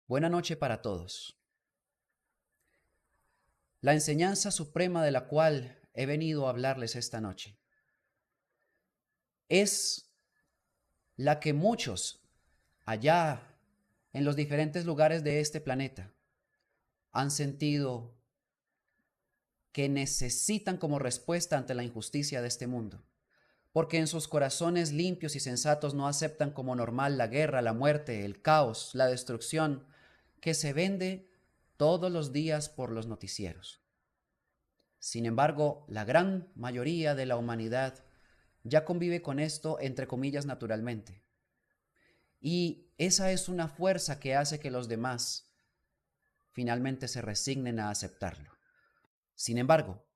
Buena noche para todos. La enseñanza suprema de la cual he venido a hablarles esta noche es la que muchos allá en los diferentes lugares de este planeta han sentido que necesitan como respuesta ante la injusticia de este mundo, porque en sus corazones limpios y sensatos no aceptan como normal la guerra, la muerte, el caos, la destrucción que se vende todos los días por los noticieros. Sin embargo, la gran mayoría de la humanidad ya convive con esto, entre comillas, naturalmente. Y esa es una fuerza que hace que los demás finalmente se resignen a aceptarlo. Sin embargo,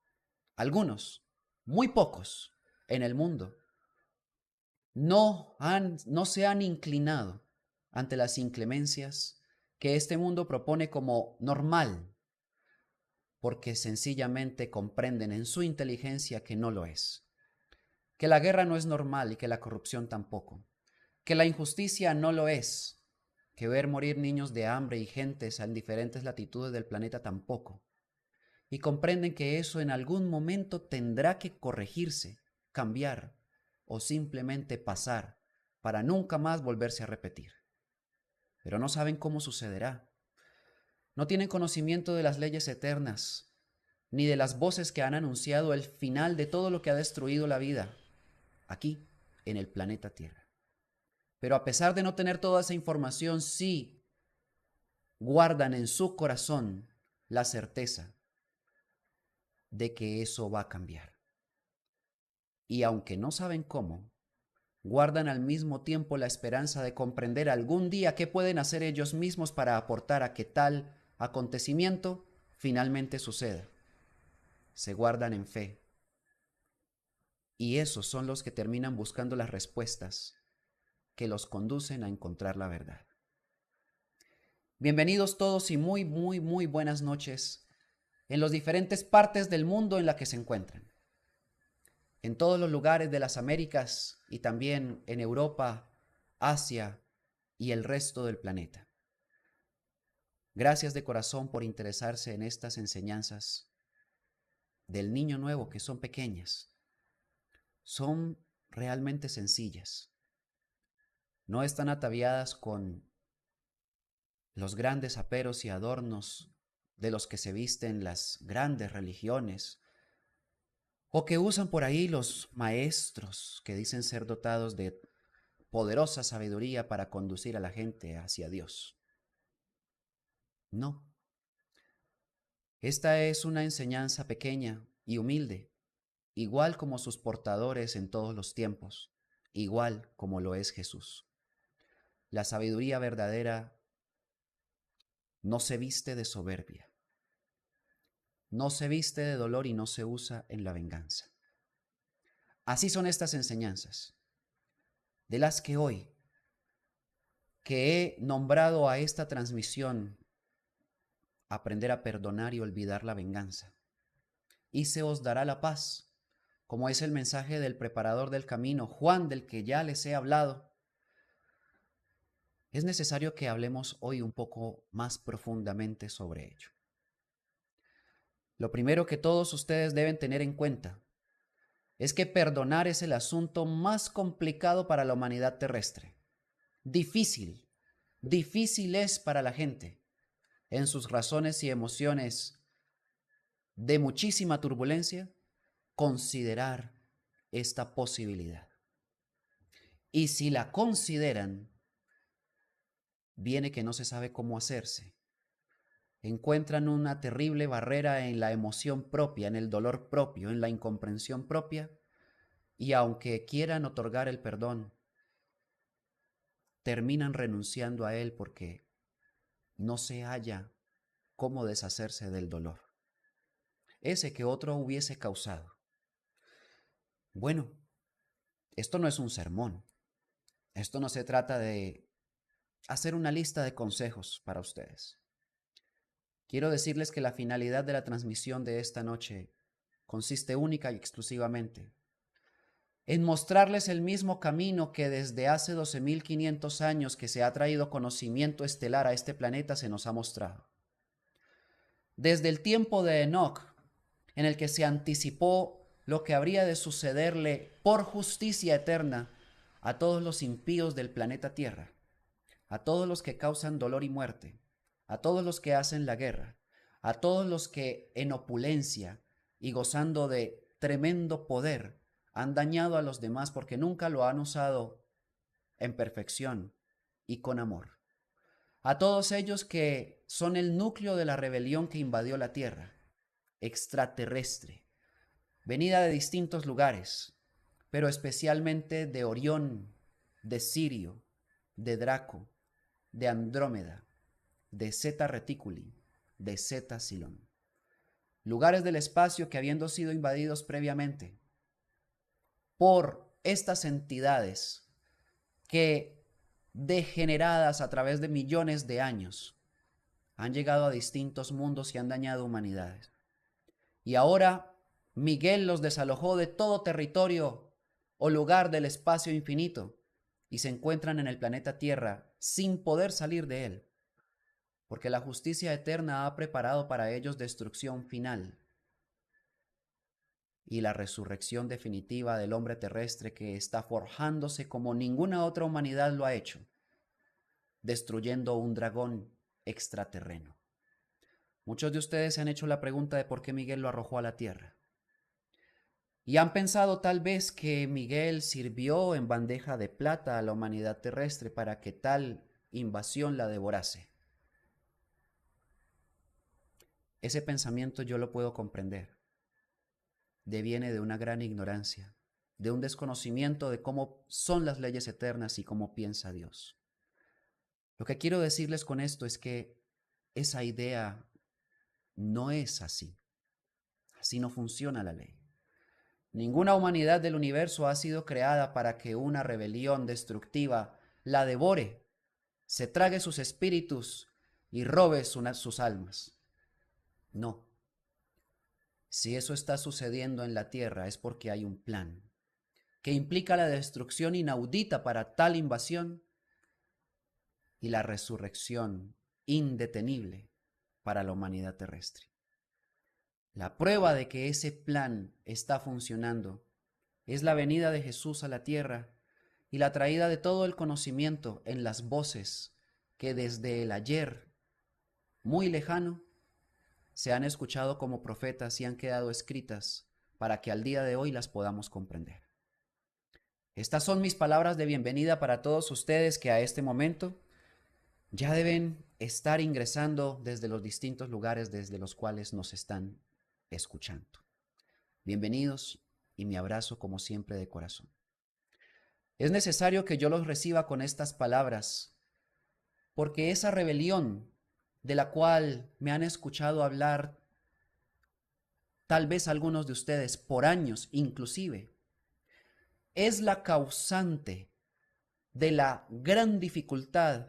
algunos, muy pocos en el mundo, no se han inclinado ante las inclemencias que este mundo propone como normal, porque sencillamente comprenden en su inteligencia que no lo es. Que la guerra no es normal y que la corrupción tampoco, que la injusticia no lo es, que ver morir niños de hambre y gentes en diferentes latitudes del planeta tampoco, y comprenden que eso en algún momento tendrá que corregirse, cambiar o simplemente pasar para nunca más volverse a repetir. Pero no saben cómo sucederá. No tienen conocimiento de las leyes eternas, ni de las voces que han anunciado el final de todo lo que ha destruido la vida aquí, en el planeta Tierra. Pero a pesar de no tener toda esa información, sí guardan en su corazón la certeza de que eso va a cambiar. Y aunque no saben cómo, guardan al mismo tiempo la esperanza de comprender algún día qué pueden hacer ellos mismos para aportar a que tal acontecimiento finalmente suceda. Se guardan en fe. Y esos son los que terminan buscando las respuestas que los conducen a encontrar la verdad. Bienvenidos todos y muy buenas noches en las diferentes partes del mundo en la que se encuentran. En todos los lugares de las Américas y también en Europa, Asia y el resto del planeta. Gracias de corazón por interesarse en estas enseñanzas del niño nuevo, que son pequeñas. Son realmente sencillas. No están ataviadas con los grandes aperos y adornos de los que se visten las grandes religiones, o que usan por ahí los maestros que dicen ser dotados de poderosa sabiduría para conducir a la gente hacia Dios. No, esta es una enseñanza pequeña y humilde, igual como sus portadores en todos los tiempos, igual como lo es Jesús. La sabiduría verdadera no se viste de soberbia, no se viste de dolor y no se usa en la venganza. Así son estas enseñanzas, de las que hoy, que he nombrado a esta transmisión aprender a perdonar y olvidar la venganza, y se os dará la paz, como es el mensaje del preparador del camino, Juan, del que ya les he hablado. Es necesario que hablemos hoy un poco más profundamente sobre ello. Lo primero que todos ustedes deben tener en cuenta es que perdonar es el asunto más complicado para la humanidad terrestre. Difícil, difícil es para la gente en sus razones y emociones de muchísima turbulencia considerar esta posibilidad. Y si la consideran, viene que no se sabe cómo hacerse. Encuentran una terrible barrera en la emoción propia, en el dolor propio, en la incomprensión propia, y aunque quieran otorgar el perdón, terminan renunciando a él porque no se halla cómo deshacerse del dolor, ese que otro hubiese causado. Bueno, esto no es un sermón. Esto no se trata de hacer una lista de consejos para ustedes. Quiero decirles que la finalidad de la transmisión de esta noche consiste única y exclusivamente en mostrarles el mismo camino que desde hace 12.500 años que se ha traído conocimiento estelar a este planeta se nos ha mostrado. Desde el tiempo de Enoc, en el que se anticipó lo que habría de sucederle por justicia eterna a todos los impíos del planeta Tierra, a todos los que causan dolor y muerte, a todos los que hacen la guerra, a todos los que en opulencia y gozando de tremendo poder han dañado a los demás porque nunca lo han usado en perfección y con amor. A todos ellos que son el núcleo de la rebelión que invadió la tierra, extraterrestre, venida de distintos lugares, pero especialmente de Orión, de Sirio, de Draco, de Andrómeda, de Zeta Reticuli, de Zeta Silón. Lugares del espacio que, habiendo sido invadidos previamente por estas entidades que, degeneradas a través de millones de años, han llegado a distintos mundos y han dañado humanidades. Y ahora Miguel los desalojó de todo territorio o lugar del espacio infinito y se encuentran en el planeta Tierra sin poder salir de él, porque la justicia eterna ha preparado para ellos destrucción final y la resurrección definitiva del hombre terrestre que está forjándose como ninguna otra humanidad lo ha hecho, destruyendo un dragón extraterreno. Muchos de ustedes se han hecho la pregunta de por qué Miguel lo arrojó a la tierra. Y han pensado tal vez que Miguel sirvió en bandeja de plata a la humanidad terrestre para que tal invasión la devorase. Ese pensamiento yo lo puedo comprender. Deviene de una gran ignorancia, de un desconocimiento de cómo son las leyes eternas y cómo piensa Dios. Lo que quiero decirles con esto es que esa idea no es así. Así no funciona la ley. Ninguna humanidad del universo ha sido creada para que una rebelión destructiva la devore, se trague sus espíritus y robe sus almas. No. Si eso está sucediendo en la tierra es porque hay un plan que implica la destrucción inaudita para tal invasión y la resurrección indetenible para la humanidad terrestre. La prueba de que ese plan está funcionando es la venida de Jesús a la tierra y la traída de todo el conocimiento en las voces que desde el ayer muy lejano se han escuchado como profetas y han quedado escritas para que al día de hoy las podamos comprender. Estas son mis palabras de bienvenida para todos ustedes que a este momento ya deben estar ingresando desde los distintos lugares desde los cuales nos están escuchando. Bienvenidos y mi abrazo como siempre de corazón. Es necesario que yo los reciba con estas palabras, porque esa rebelión de la cual me han escuchado hablar tal vez algunos de ustedes por años inclusive, es la causante de la gran dificultad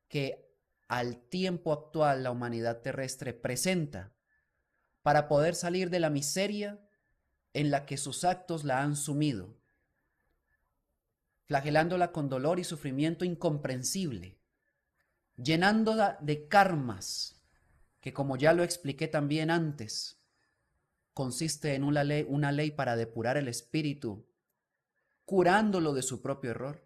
que al tiempo actual la humanidad terrestre presenta para poder salir de la miseria en la que sus actos la han sumido, flagelándola con dolor y sufrimiento incomprensible, llenándola de karmas, que como ya lo expliqué también antes, consiste en una ley para depurar el espíritu, curándolo de su propio error.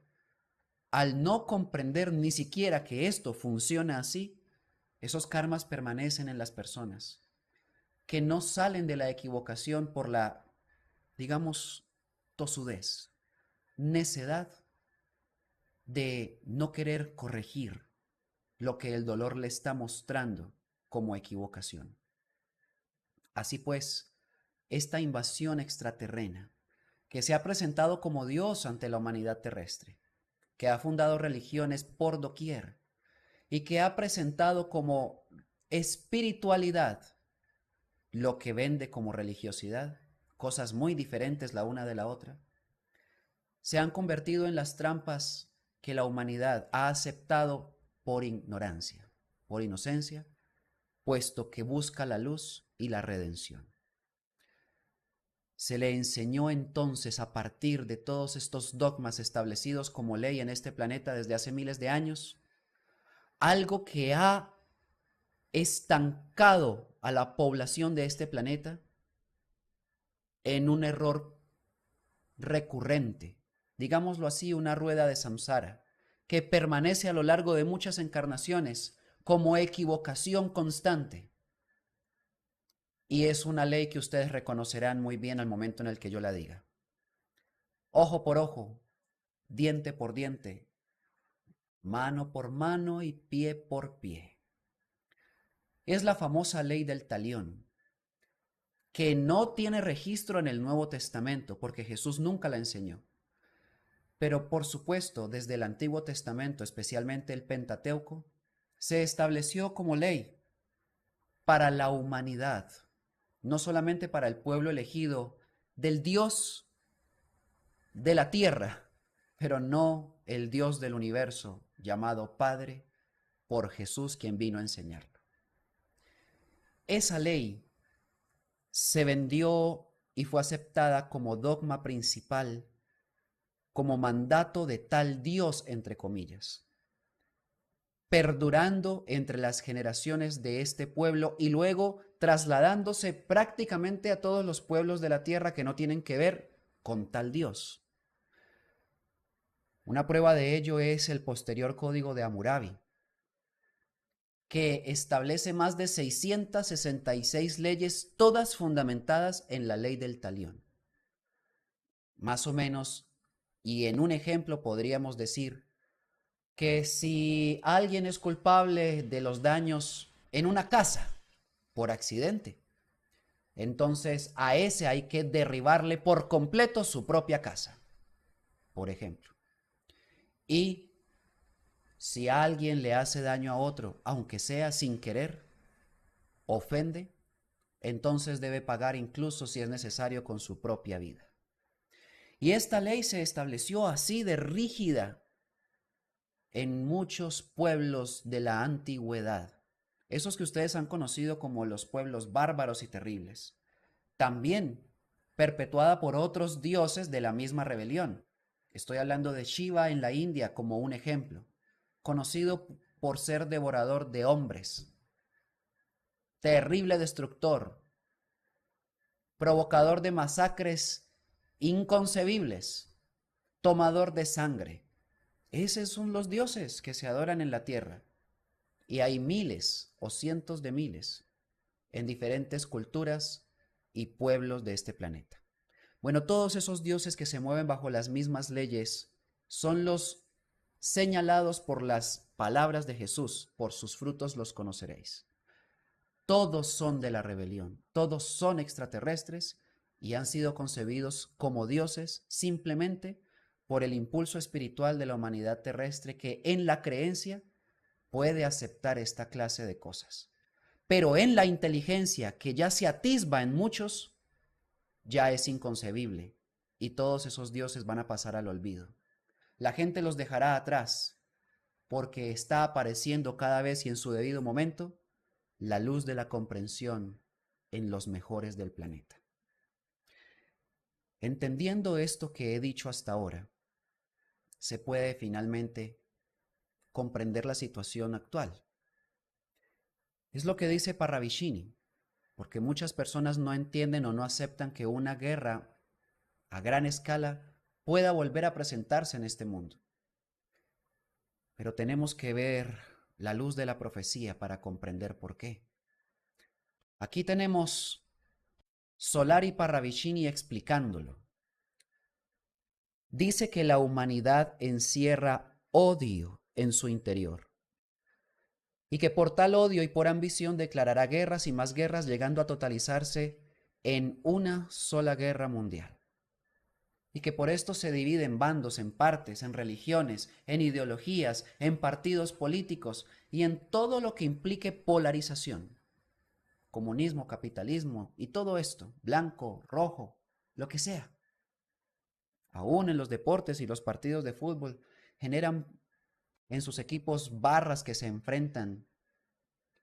Al no comprender ni siquiera que esto funciona así, esos karmas permanecen en las personas, que no salen de la equivocación por la, digamos, tosudez, necedad de no querer corregir lo que el dolor le está mostrando como equivocación. Así pues, esta invasión extraterrena, que se ha presentado como Dios ante la humanidad terrestre, que ha fundado religiones por doquier y que ha presentado como espiritualidad lo que vende como religiosidad, cosas muy diferentes la una de la otra, se han convertido en las trampas que la humanidad ha aceptado por ignorancia, por inocencia, puesto que busca la luz y la redención. Se le enseñó entonces a partir de todos estos dogmas establecidos como ley en este planeta desde hace miles de años, algo que ha estancado a la población de este planeta en un error recurrente, digámoslo así, una rueda de samsara, que permanece a lo largo de muchas encarnaciones como equivocación constante. Y es una ley que ustedes reconocerán muy bien al momento en el que yo la diga. Ojo por ojo, diente por diente, mano por mano y pie por pie. Es la famosa ley del talión, que no tiene registro en el Nuevo Testamento porque Jesús nunca la enseñó. Pero por supuesto, desde el Antiguo Testamento, especialmente el Pentateuco, se estableció como ley para la humanidad, no solamente para el pueblo elegido del Dios de la tierra, pero no el Dios del universo llamado Padre por Jesús quien vino a enseñarlo. Esa ley se vendió y fue aceptada como dogma principal, como mandato de tal Dios, entre comillas, perdurando entre las generaciones de este pueblo y luego trasladándose prácticamente a todos los pueblos de la tierra que no tienen que ver con tal Dios. Una prueba de ello es el posterior Código de Hammurabi, que establece más de 666 leyes, todas fundamentadas en la ley del talión. Más o menos, y en un ejemplo podríamos decir que si alguien es culpable de los daños en una casa por accidente, entonces a ese hay que derribarle por completo su propia casa, por ejemplo. Y si alguien le hace daño a otro, aunque sea sin querer, ofende, entonces debe pagar incluso si es necesario con su propia vida. Y esta ley se estableció así de rígida en muchos pueblos de la antigüedad, esos que ustedes han conocido como los pueblos bárbaros y terribles, también perpetuada por otros dioses de la misma rebelión. Estoy hablando de Shiva en la India como un ejemplo, conocido por ser devorador de hombres, terrible destructor, provocador de masacres inconcebibles, tomador de sangre. Esos son los dioses que se adoran en la tierra. Y hay miles o cientos de miles en diferentes culturas y pueblos de este planeta. Bueno, todos esos dioses que se mueven bajo las mismas leyes son los señalados por las palabras de Jesús: por sus frutos los conoceréis. Todos son de la rebelión, todos son extraterrestres y han sido concebidos como dioses simplemente por el impulso espiritual de la humanidad terrestre que en la creencia puede aceptar esta clase de cosas. Pero en la inteligencia que ya se atisba en muchos, ya es inconcebible y todos esos dioses van a pasar al olvido. La gente los dejará atrás porque está apareciendo cada vez y en su debido momento la luz de la comprensión en los mejores del planeta. Entendiendo esto que he dicho hasta ahora, se puede finalmente comprender la situación actual. Es lo que dice Parravicini, porque muchas personas no entienden o no aceptan que una guerra a gran escala pueda volver a presentarse en este mundo. Pero tenemos que ver la luz de la profecía para comprender por qué. Aquí tenemos Solari Parravicini explicándolo. Dice que la humanidad encierra odio en su interior y que por tal odio y por ambición declarará guerras y más guerras, llegando a totalizarse en una sola guerra mundial. Y que por esto se divide en bandos, en partes, en religiones, en ideologías, en partidos políticos y en todo lo que implique polarización. Comunismo, capitalismo y todo esto, blanco, rojo, lo que sea. Aún en los deportes y los partidos de fútbol generan en sus equipos barras que se enfrentan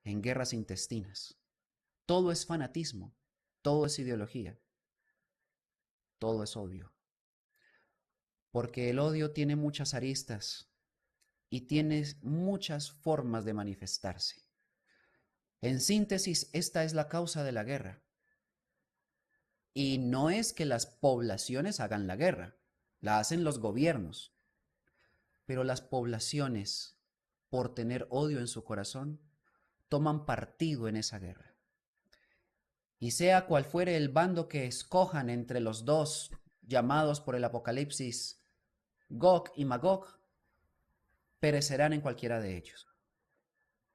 en guerras intestinas. Todo es fanatismo, todo es ideología. todo es odio. Porque el odio tiene muchas aristas y tiene muchas formas de manifestarse. En síntesis, esta es la causa de la guerra. Y no es que las poblaciones hagan la guerra, la hacen los gobiernos. Pero las poblaciones, por tener odio en su corazón, toman partido en esa guerra. Y sea cual fuere el bando que escojan entre los dos llamados por el Apocalipsis, Gog y Magog, perecerán en cualquiera de ellos.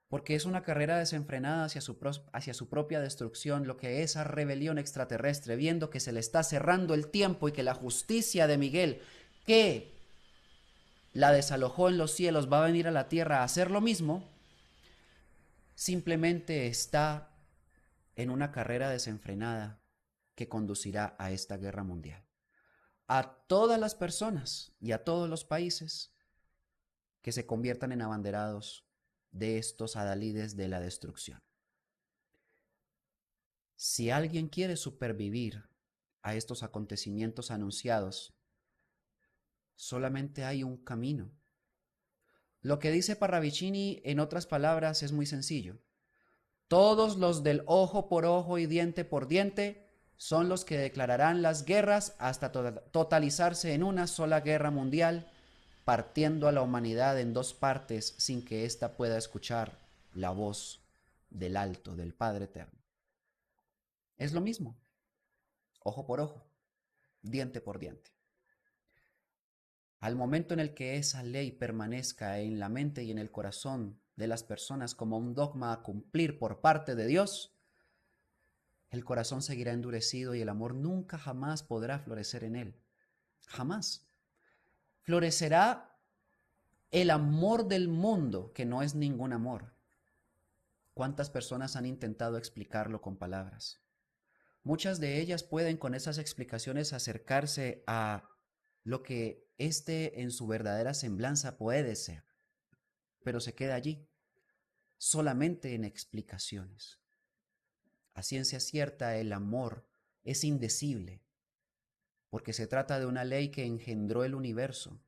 Porque es una carrera desenfrenada hacia su propia destrucción, lo que esa rebelión extraterrestre, viendo que se le está cerrando el tiempo y que la justicia de Miguel, que la desalojó en los cielos, va a venir a la tierra a hacer lo mismo, simplemente está en una carrera desenfrenada que conducirá a esta guerra mundial. A todas las personas y a todos los países que se conviertan en abanderados de estos adalides de la destrucción. Si alguien quiere supervivir a estos acontecimientos anunciados, solamente hay un camino. Lo que dice Parravicini, en otras palabras, es muy sencillo. Todos los del ojo por ojo y diente por diente son los que declararán las guerras hasta totalizarse en una sola guerra mundial, partiendo a la humanidad en dos partes sin que ésta pueda escuchar la voz del alto, del Padre Eterno. Es lo mismo, ojo por ojo, diente por diente. Al momento en el que esa ley permanezca en la mente y en el corazón de las personas como un dogma a cumplir por parte de Dios, el corazón seguirá endurecido y el amor nunca jamás podrá florecer en él. Jamás. Florecerá el amor del mundo, que no es ningún amor. ¿Cuántas personas han intentado explicarlo con palabras? Muchas de ellas pueden con esas explicaciones acercarse a lo que éste en su verdadera semblanza puede ser, pero se queda allí, solamente en explicaciones. A ciencia cierta, el amor es indecible, porque se trata de una ley que engendró el universo.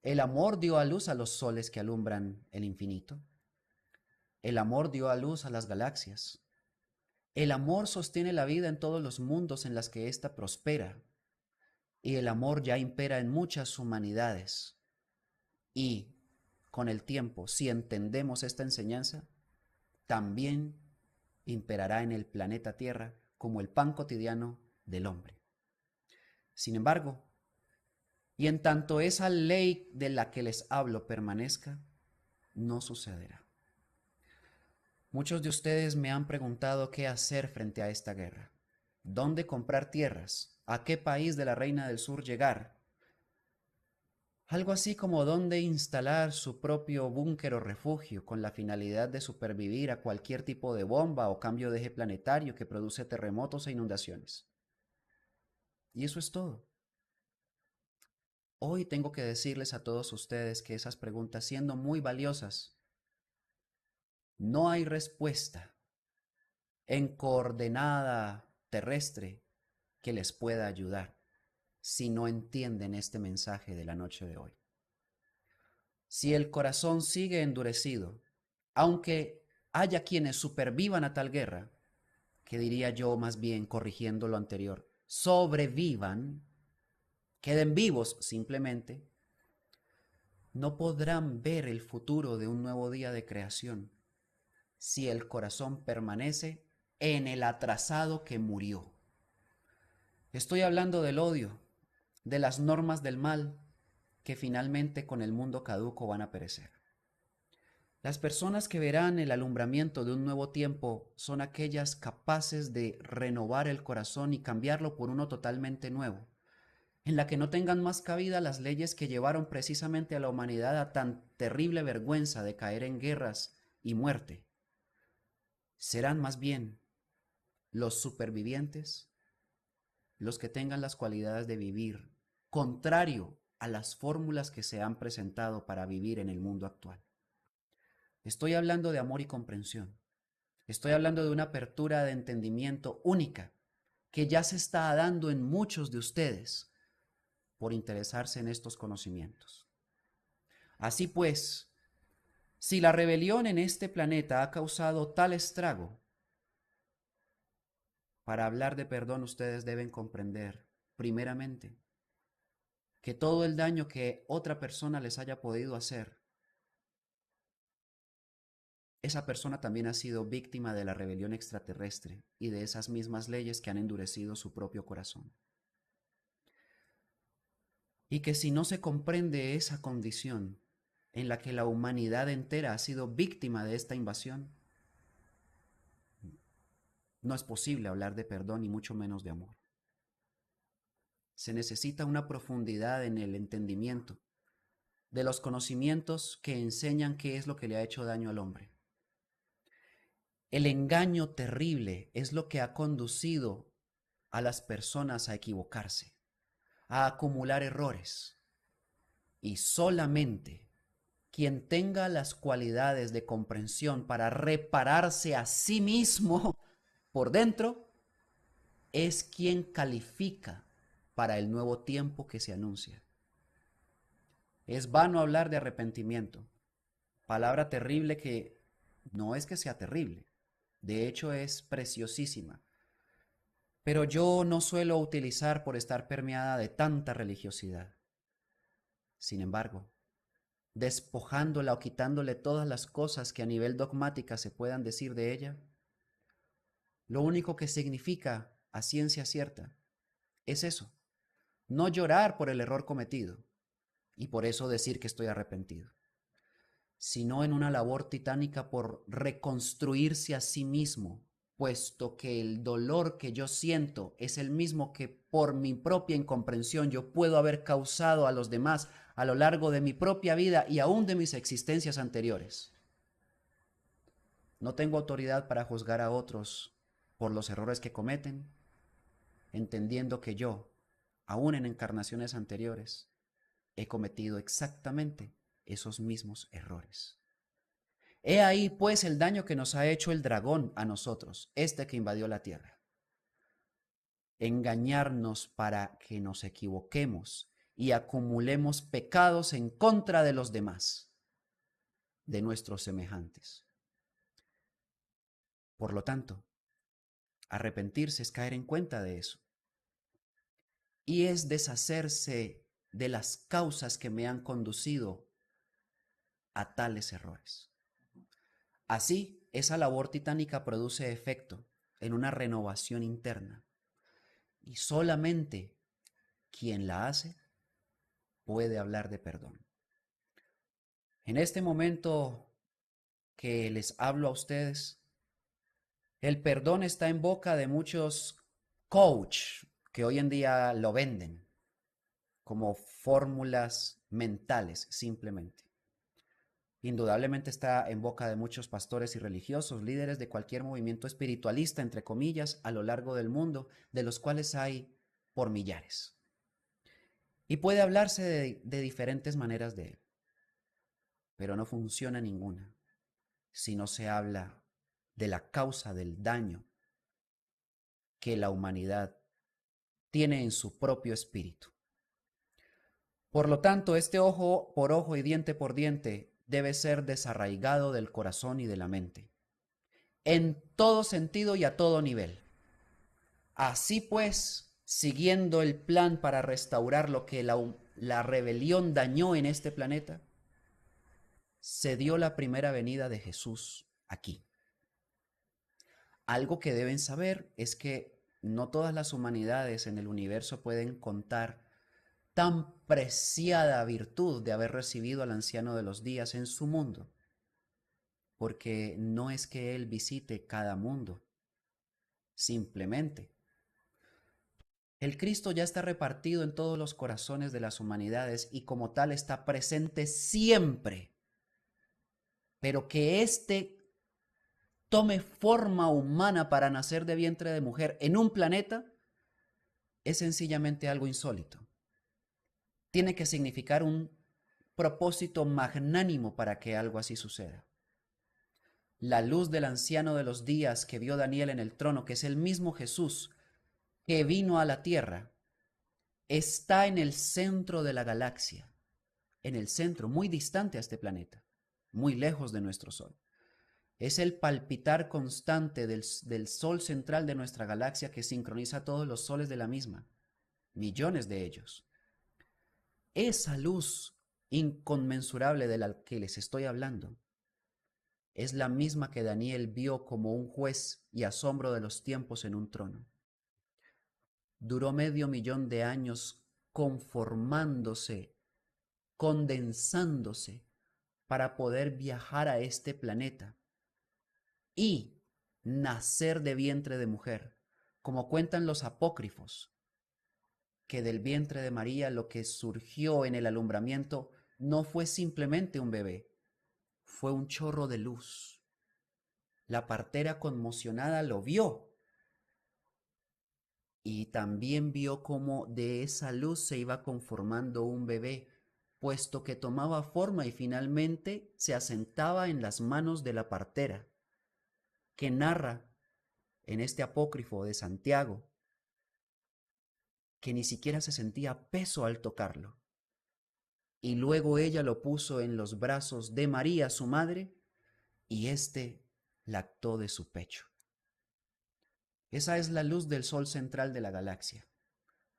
El amor dio a luz a los soles que alumbran el infinito. El amor dio a luz a las galaxias. El amor sostiene la vida en todos los mundos en los que ésta prospera. Y el amor ya impera en muchas humanidades. Y con el tiempo, si entendemos esta enseñanza, también imperará en el planeta Tierra como el pan cotidiano del hombre. Sin embargo, y en tanto esa ley de la que les hablo permanezca, no sucederá. Muchos de ustedes me han preguntado qué hacer frente a esta guerra. ¿Dónde comprar tierras? ¿A qué país de la Reina del Sur llegar? Algo así como dónde instalar su propio búnker o refugio con la finalidad de supervivir a cualquier tipo de bomba o cambio de eje planetario que produce terremotos e inundaciones. Y eso es todo. Hoy tengo que decirles a todos ustedes que esas preguntas, siendo muy valiosas, no hay respuesta en coordenada terrestre que les pueda ayudar si no entienden este mensaje de la noche de hoy. Si el corazón sigue endurecido, aunque haya quienes supervivan a tal guerra, que diría yo más bien corrigiendo lo anterior, sobrevivan, queden vivos simplemente, no podrán ver el futuro de un nuevo día de creación si el corazón permanece en el atrasado que murió. Estoy hablando del odio, de las normas del mal que finalmente con el mundo caduco van a perecer. Las personas que verán el alumbramiento de un nuevo tiempo son aquellas capaces de renovar el corazón y cambiarlo por uno totalmente nuevo, en la que no tengan más cabida las leyes que llevaron precisamente a la humanidad a tan terrible vergüenza de caer en guerras y muerte. Serán más bien los supervivientes los que tengan las cualidades de vivir, contrario a las fórmulas que se han presentado para vivir en el mundo actual. Estoy hablando de amor y comprensión. Estoy hablando de una apertura de entendimiento única que ya se está dando en muchos de ustedes por interesarse en estos conocimientos. Así pues, si la rebelión en este planeta ha causado tal estrago, para hablar de perdón ustedes deben comprender, primeramente, que todo el daño que otra persona les haya podido hacer, esa persona también ha sido víctima de la rebelión extraterrestre y de esas mismas leyes que han endurecido su propio corazón. Y que si no se comprende esa condición en la que la humanidad entera ha sido víctima de esta invasión, no es posible hablar de perdón y mucho menos de amor. Se necesita una profundidad en el entendimiento de los conocimientos que enseñan qué es lo que le ha hecho daño al hombre. El engaño terrible es lo que ha conducido a las personas a equivocarse, a acumular errores. Y solamente quien tenga las cualidades de comprensión para repararse a sí mismo por dentro es quien califica para el nuevo tiempo que se anuncia. Es vano hablar de arrepentimiento, palabra terrible que no es que sea terrible, de hecho es preciosísima, pero yo no suelo utilizar por estar permeada de tanta religiosidad. Sin embargo, despojándola o quitándole todas las cosas que a nivel dogmática se puedan decir de ella, lo único que significa a ciencia cierta es eso, no llorar por el error cometido y por eso decir que estoy arrepentido, sino en una labor titánica por reconstruirse a sí mismo, puesto que el dolor que yo siento es el mismo que por mi propia incomprensión yo puedo haber causado a los demás a lo largo de mi propia vida y aún de mis existencias anteriores. No tengo autoridad para juzgar a otros por los errores que cometen, entendiendo que yo, aún en encarnaciones anteriores, he cometido exactamente esos mismos errores. He ahí pues el daño que nos ha hecho el dragón a nosotros, este que invadió la tierra. Engañarnos para que nos equivoquemos y acumulemos pecados en contra de los demás, de nuestros semejantes. Por lo tanto, arrepentirse es caer en cuenta de eso. Y es deshacerse de las causas que me han conducido a tales errores. Así, esa labor titánica produce efecto en una renovación interna. Y solamente quien la hace puede hablar de perdón. En este momento que les hablo a ustedes, el perdón está en boca de muchos coach que hoy en día lo venden como fórmulas mentales simplemente. Indudablemente está en boca de muchos pastores y religiosos, líderes de cualquier movimiento espiritualista, entre comillas, a lo largo del mundo, de los cuales hay por millares. Y puede hablarse de diferentes maneras de él, pero no funciona ninguna si no se habla de la causa del daño que la humanidad tiene en su propio espíritu. Por lo tanto, este ojo por ojo y diente por diente debe ser desarraigado del corazón y de la mente, en todo sentido y a todo nivel. Así pues, siguiendo el plan para restaurar lo que la rebelión dañó en este planeta, se dio la primera venida de Jesús aquí. Algo que deben saber es que no todas las humanidades en el universo pueden contar tan preciada virtud de haber recibido al anciano de los días en su mundo, porque no es que él visite cada mundo, simplemente el Cristo ya está repartido en todos los corazones de las humanidades y como tal está presente siempre, pero que éste tome forma humana para nacer de vientre de mujer en un planeta es sencillamente algo insólito. Tiene que significar un propósito magnánimo para que algo así suceda. La luz del anciano de los días que vio Daniel en el trono, que es el mismo Jesús, que vino a la Tierra está en el centro de la galaxia, en el centro, muy distante a este planeta, muy lejos de nuestro Sol. Es el palpitar constante del Sol central de nuestra galaxia que sincroniza todos los soles de la misma, millones de ellos. Esa luz inconmensurable de la que les estoy hablando es la misma que Daniel vio como un juez y asombro de los tiempos en un trono. Duró 500.000 de años conformándose, condensándose para poder viajar a este planeta y nacer de vientre de mujer, como cuentan los apócrifos, que del vientre de María lo que surgió en el alumbramiento no fue simplemente un bebé, fue un chorro de luz. La partera conmocionada lo vio y también vio cómo de esa luz se iba conformando un bebé, puesto que tomaba forma y finalmente se asentaba en las manos de la partera, que narra en este apócrifo de Santiago que ni siquiera se sentía peso al tocarlo. Y luego ella lo puso en los brazos de María, su madre, y éste lactó de su pecho. Esa es la luz del sol central de la galaxia,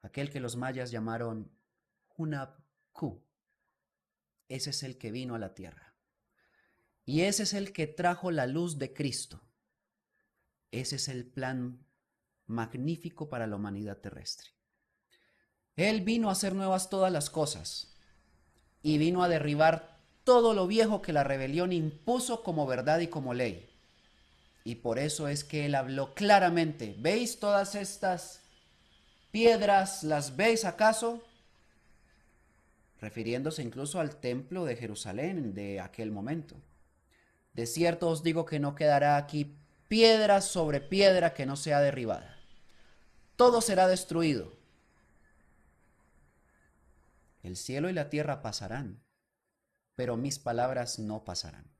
aquel que los mayas llamaron Hunab-Ku. Ese es el que vino a la tierra. Y ese es el que trajo la luz de Cristo. Ese es el plan magnífico para la humanidad terrestre. Él vino a hacer nuevas todas las cosas y vino a derribar todo lo viejo que la rebelión impuso como verdad y como ley. Y por eso es que él habló claramente. ¿Veis todas estas piedras? ¿Las veis acaso? Refiriéndose incluso al templo de Jerusalén de aquel momento. De cierto os digo que no quedará aquí piedra sobre piedra que no sea derribada. Todo será destruido. El cielo y la tierra pasarán, pero mis palabras no pasarán.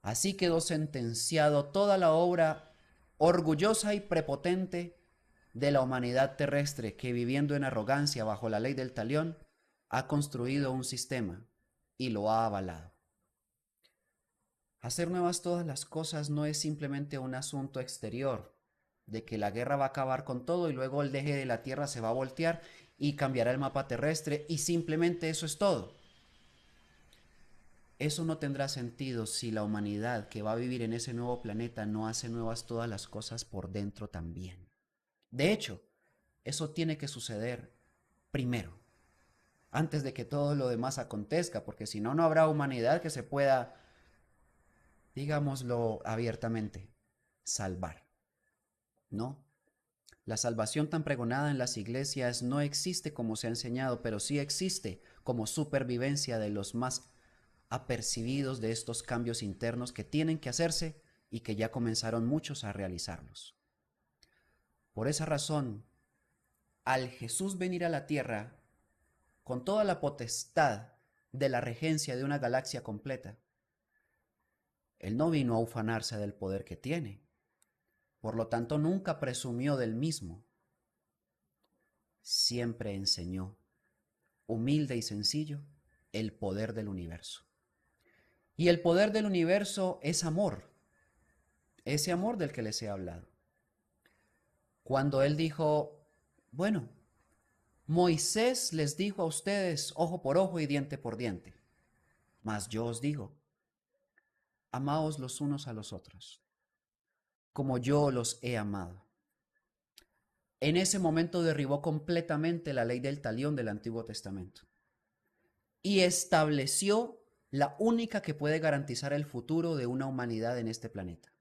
Así quedó sentenciado toda la obra orgullosa y prepotente de la humanidad terrestre que, viviendo en arrogancia bajo la ley del talión, ha construido un sistema y lo ha avalado. Hacer nuevas todas las cosas no es simplemente un asunto exterior, de que la guerra va a acabar con todo y luego el eje de la Tierra se va a voltear y cambiará el mapa terrestre y simplemente eso es todo. Eso no tendrá sentido si la humanidad que va a vivir en ese nuevo planeta no hace nuevas todas las cosas por dentro también. De hecho, eso tiene que suceder primero, antes de que todo lo demás acontezca, porque si no, no habrá humanidad que se pueda, digámoslo abiertamente, salvar. No. La salvación tan pregonada en las iglesias no existe como se ha enseñado, pero sí existe como supervivencia de los más apercibidos de estos cambios internos que tienen que hacerse y que ya comenzaron muchos a realizarlos. Por esa razón, al Jesús venir a la tierra con toda la potestad de la regencia de una galaxia completa, Él no vino a ufanarse del poder que tiene. Por lo tanto, nunca presumió del mismo. Siempre enseñó, humilde y sencillo, el poder del universo. Y el poder del universo es amor, ese amor del que les he hablado. Cuando Él dijo, bueno, Moisés les dijo a ustedes ojo por ojo y diente por diente, mas yo os digo, amaos los unos a los otros, como yo los he amado. En ese momento derribó completamente la ley del talión del Antiguo Testamento y estableció la única que puede garantizar el futuro de una humanidad en este planeta,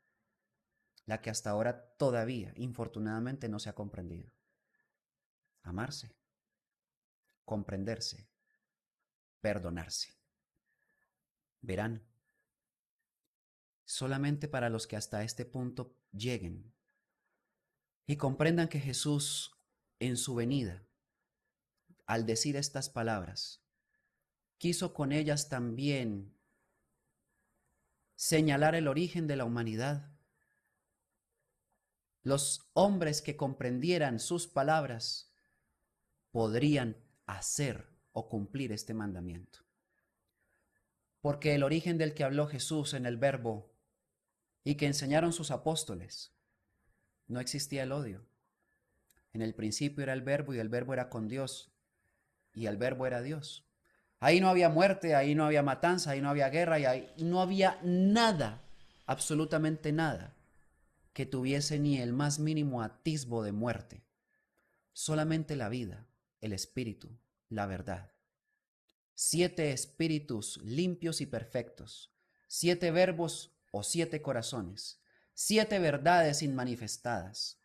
la que hasta ahora todavía, infortunadamente, no se ha comprendido. Amarse, comprenderse, perdonarse. Verán, solamente para los que hasta este punto lleguen y comprendan que Jesús, en su venida, al decir estas palabras, quiso con ellas también señalar el origen de la humanidad, Los hombres que comprendieran sus palabras podrían hacer o cumplir este mandamiento. Porque el origen del que habló Jesús en el verbo y que enseñaron sus apóstoles, no existía el odio. En el principio era el verbo y el verbo era con Dios y el verbo era Dios. Ahí no había muerte, ahí no había matanza, ahí no había guerra y ahí no había nada, absolutamente nada, que tuviese ni el más mínimo atisbo de muerte. Solamente la vida, el espíritu, la verdad. 7 espíritus limpios y perfectos, 7 verbos o 7 corazones, 7 verdades inmanifestadas,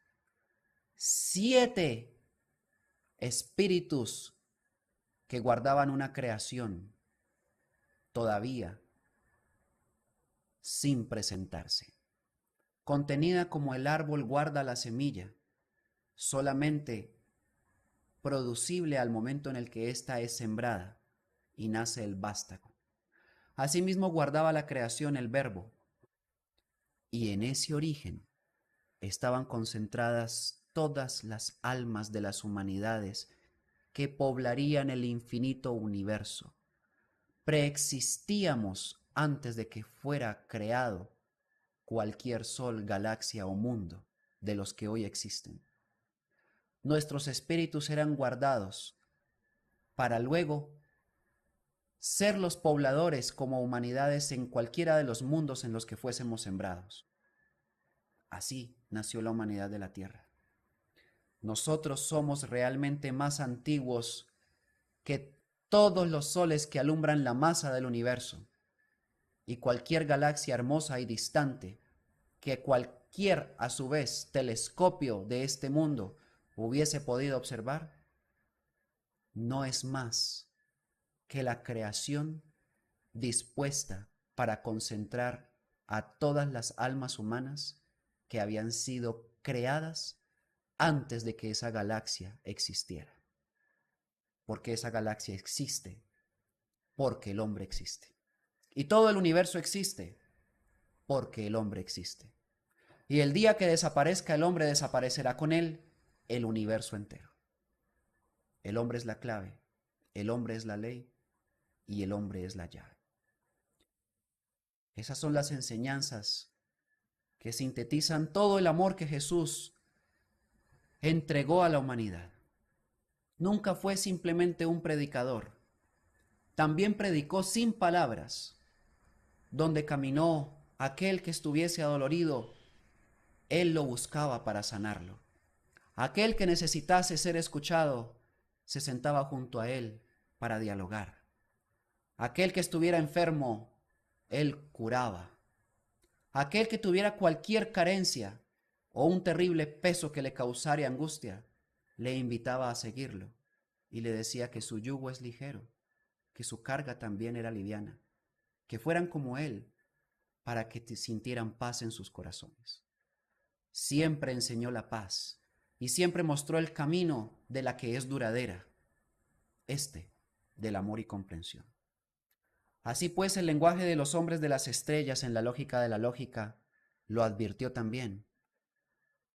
7 espíritus que guardaban una creación todavía sin presentarse, contenida como el árbol guarda la semilla, solamente producible al momento en el que ésta es sembrada y nace el vástago. Asimismo guardaba la creación el verbo, y en ese origen estaban concentradas todas las almas de las humanidades que poblarían el infinito universo. Preexistíamos antes de que fuera creado cualquier sol, galaxia o mundo de los que hoy existen. Nuestros espíritus eran guardados para luego ser los pobladores como humanidades en cualquiera de los mundos en los que fuésemos sembrados. Así nació la humanidad de la Tierra. Nosotros somos realmente más antiguos que todos los soles que alumbran la masa del universo y cualquier galaxia hermosa y distante que cualquier, a su vez, telescopio de este mundo hubiese podido observar, no es más que la creación dispuesta para concentrar a todas las almas humanas que habían sido creadas antes de que esa galaxia existiera. Porque esa galaxia existe, porque el hombre existe. Y todo el universo existe, porque el hombre existe. Y el día que desaparezca el hombre, desaparecerá con él el universo entero. El hombre es la clave, el hombre es la ley y el hombre es la llave. Esas son las enseñanzas que sintetizan todo el amor que Jesús entregó a la humanidad. Nunca fue simplemente un predicador. También predicó sin palabras. Donde caminó aquel que estuviese adolorido, él lo buscaba para sanarlo. Aquel que necesitase ser escuchado, se sentaba junto a él para dialogar. Aquel que estuviera enfermo, él curaba. Aquel que tuviera cualquier carencia o un terrible peso que le causara angustia, le invitaba a seguirlo y le decía que su yugo es ligero, que su carga también era liviana, que fueran como él para que sintieran paz en sus corazones. Siempre enseñó la paz y siempre mostró el camino de la que es duradera, del amor y comprensión. Así pues, el lenguaje de los hombres de las estrellas en la lógica de la lógica lo advirtió también.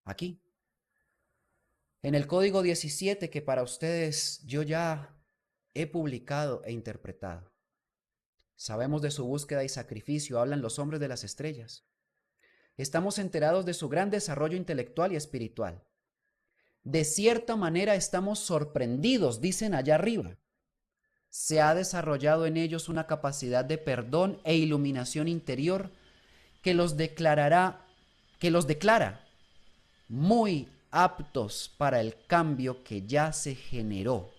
Aquí, en el código 17 que para ustedes yo ya he publicado e interpretado. Sabemos de su búsqueda y sacrificio, hablan los hombres de las estrellas. Estamos enterados de su gran desarrollo intelectual y espiritual. De cierta manera estamos sorprendidos, dicen allá arriba. Se ha desarrollado en ellos una capacidad de perdón e iluminación interior que los declara muy aptos para el cambio que ya se generó.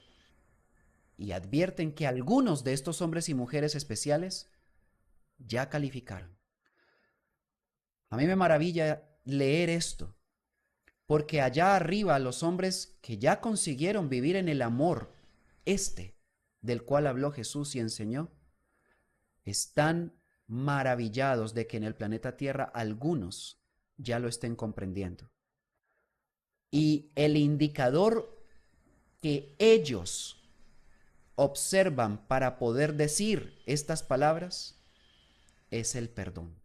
Y advierten que algunos de estos hombres y mujeres especiales ya calificaron. A mí me maravilla leer esto, porque allá arriba los hombres que ya consiguieron vivir en el amor, del cual habló Jesús y enseñó, están maravillados de que en el planeta Tierra algunos ya lo estén comprendiendo. Y el indicador que ellos observan para poder decir estas palabras es el perdón.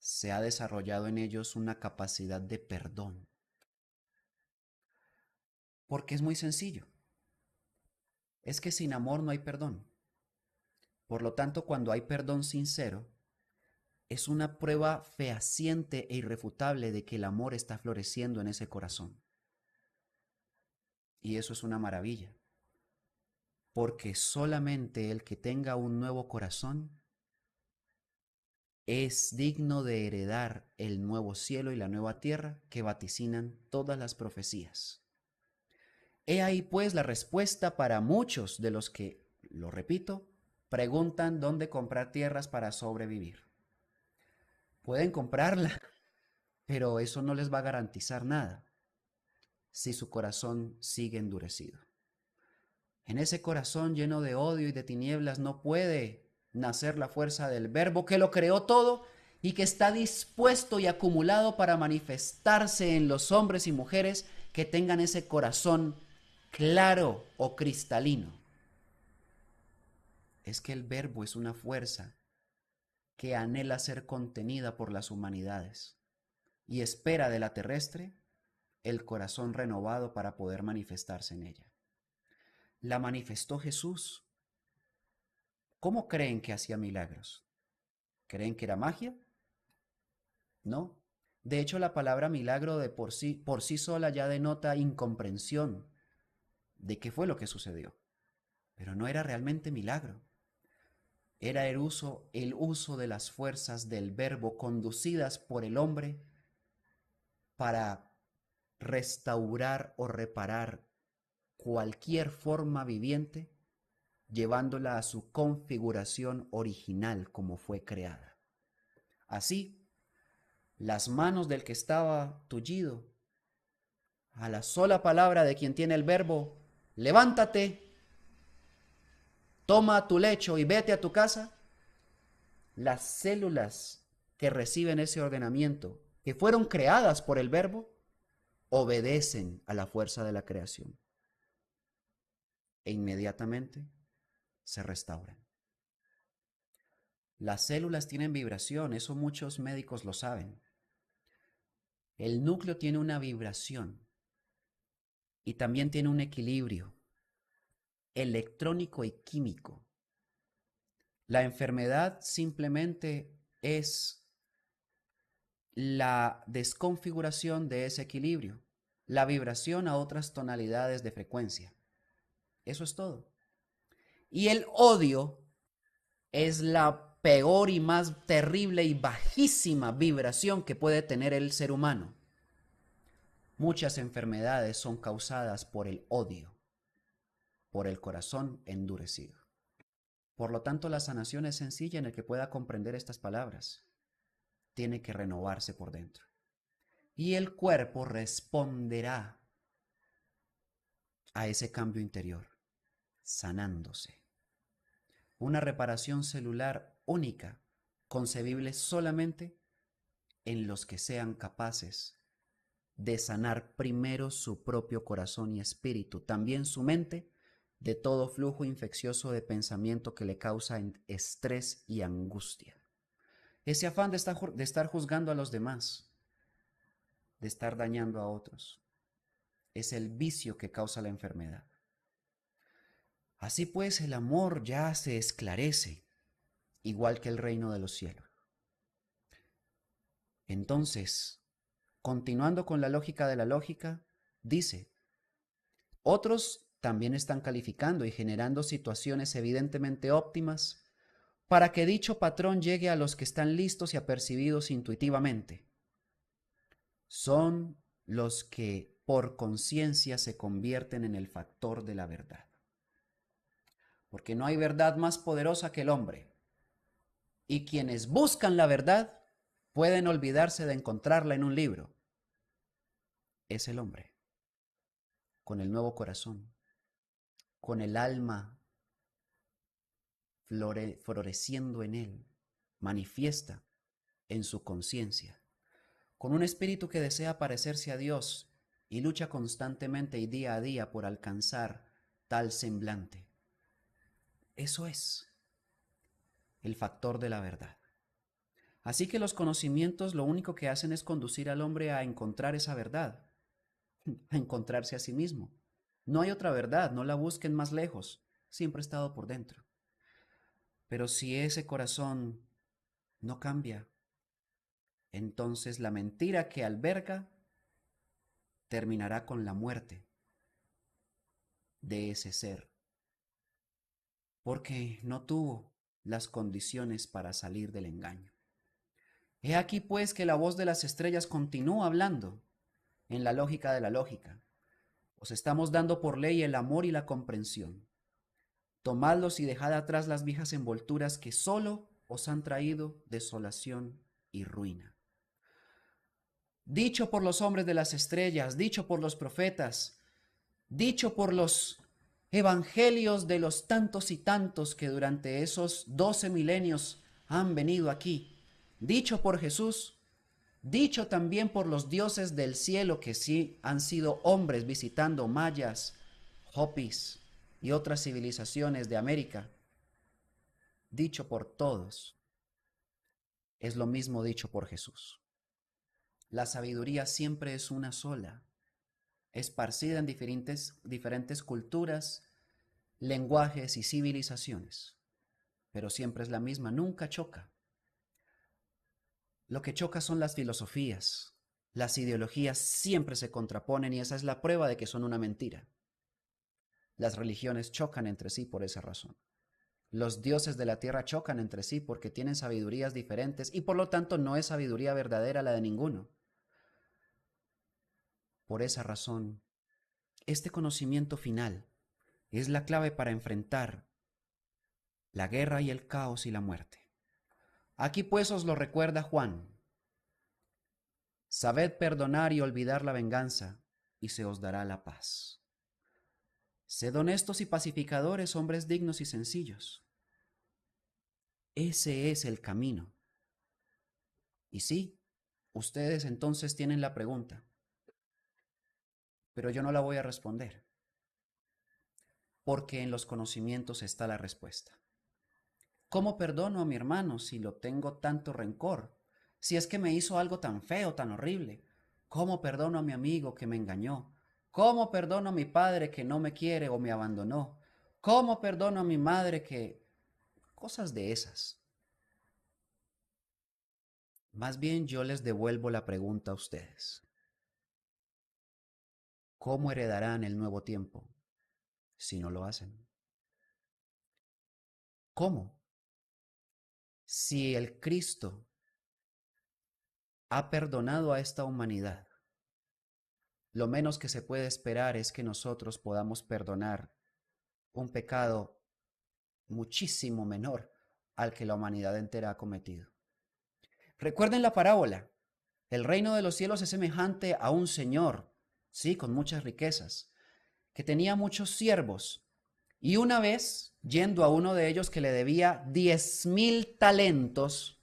se ha desarrollado en ellos una capacidad de perdón. Porque es muy sencillo. Es que sin amor no hay perdón. Por lo tanto, cuando hay perdón sincero, es una prueba fehaciente e irrefutable de que el amor está floreciendo en ese corazón. Y eso es una maravilla. Porque solamente el que tenga un nuevo corazón es digno de heredar el nuevo cielo y la nueva tierra que vaticinan todas las profecías. He ahí pues la respuesta para muchos de los que, lo repito, preguntan dónde comprar tierras para sobrevivir. Pueden comprarla, pero eso no les va a garantizar nada si su corazón sigue endurecido. En ese corazón lleno de odio y de tinieblas no puede nacer la fuerza del Verbo que lo creó todo y que está dispuesto y acumulado para manifestarse en los hombres y mujeres que tengan ese corazón claro o cristalino. Es que el Verbo es una fuerza que anhela ser contenida por las humanidades y espera de la terrestre el corazón renovado para poder manifestarse en ella. La manifestó Jesús. ¿Cómo creen que hacía milagros? ¿Creen que era magia? No. De hecho, la palabra milagro de por sí sola ya denota incomprensión de qué fue lo que sucedió. Pero no era realmente milagro. Era el uso de las fuerzas del Verbo conducidas por el hombre para restaurar o reparar cualquier forma viviente, llevándola a su configuración original como fue creada. Así, las manos del que estaba tullido, a la sola palabra de quien tiene el verbo, levántate, toma tu lecho y vete a tu casa, las células que reciben ese ordenamiento, que fueron creadas por el verbo, obedecen a la fuerza de la creación e inmediatamente se restauran. Las células tienen vibración, eso muchos médicos lo saben. El núcleo tiene una vibración y también tiene un equilibrio electrónico y químico. La enfermedad simplemente es la desconfiguración de ese equilibrio, la vibración a otras tonalidades de frecuencia. Eso es todo. Y el odio es la peor y más terrible y bajísima vibración que puede tener el ser humano. Muchas enfermedades son causadas por el odio, por el corazón endurecido. Por lo tanto, la sanación es sencilla en el que pueda comprender estas palabras. Tiene que renovarse por dentro. Y el cuerpo responderá a ese cambio interior, sanándose. Una reparación celular única, concebible solamente en los que sean capaces de sanar primero su propio corazón y espíritu, también su mente, de todo flujo infeccioso de pensamiento que le causa estrés y angustia. Ese afán de estar juzgando a los demás, de estar dañando a otros, es el vicio que causa la enfermedad. Así pues, el amor ya se esclarece, igual que el reino de los cielos. Entonces, continuando con la lógica de la lógica, dice, otros también están calificando y generando situaciones evidentemente óptimas para que dicho patrón llegue a los que están listos y apercibidos intuitivamente. Son los que por conciencia se convierten en el factor de la verdad. Porque no hay verdad más poderosa que el hombre. Y quienes buscan la verdad pueden olvidarse de encontrarla en un libro. Es el hombre, con el nuevo corazón, con el alma floreciendo en él, manifiesta en su conciencia, con un espíritu que desea parecerse a Dios y lucha constantemente y día a día por alcanzar tal semblante. Eso es el factor de la verdad. Así que los conocimientos lo único que hacen es conducir al hombre a encontrar esa verdad, a encontrarse a sí mismo. No hay otra verdad, no la busquen más lejos, siempre ha estado por dentro. Pero si ese corazón no cambia, entonces la mentira que alberga terminará con la muerte de ese ser, porque no tuvo las condiciones para salir del engaño. He aquí pues que la voz de las estrellas continúa hablando en la lógica de la lógica. Os estamos dando por ley el amor y la comprensión. Tomadlos y dejad atrás las viejas envolturas que solo os han traído desolación y ruina. Dicho por los hombres de las estrellas, dicho por los profetas, dicho por los evangelios de los tantos y tantos que durante esos 12 milenios han venido aquí, dicho por Jesús, dicho también por los dioses del cielo que sí han sido hombres visitando mayas, hopis y otras civilizaciones de América, dicho por todos, es lo mismo dicho por Jesús. La sabiduría siempre es una sola, esparcida en diferentes culturas, lenguajes y civilizaciones, pero siempre es la misma, nunca choca. Lo que choca son las filosofías, las ideologías siempre se contraponen y esa es la prueba de que son una mentira. Las religiones chocan entre sí por esa razón. Los dioses de la tierra chocan entre sí porque tienen sabidurías diferentes y por lo tanto no es sabiduría verdadera la de ninguno. Por esa razón, este conocimiento final es la clave para enfrentar la guerra y el caos y la muerte. Aquí pues os lo recuerda Juan. Sabed perdonar y olvidar la venganza, y se os dará la paz. Sed honestos y pacificadores, hombres dignos y sencillos. Ese es el camino. Y sí, ustedes entonces tienen la pregunta, pero yo no la voy a responder, porque en los conocimientos está la respuesta. ¿Cómo perdono a mi hermano si lo tengo tanto rencor? Si es que me hizo algo tan feo, tan horrible. ¿Cómo perdono a mi amigo que me engañó? ¿Cómo perdono a mi padre que no me quiere o me abandonó? ¿Cómo perdono a mi madre que... cosas de esas? Más bien yo les devuelvo la pregunta a ustedes. ¿Cómo heredarán el nuevo tiempo si no lo hacen? ¿Cómo? Si el Cristo ha perdonado a esta humanidad, lo menos que se puede esperar es que nosotros podamos perdonar un pecado muchísimo menor al que la humanidad entera ha cometido. Recuerden la parábola. El reino de los cielos es semejante a un señor, sí, con muchas riquezas, que tenía muchos siervos. Y una vez, yendo a uno de ellos que le debía 10,000 talentos,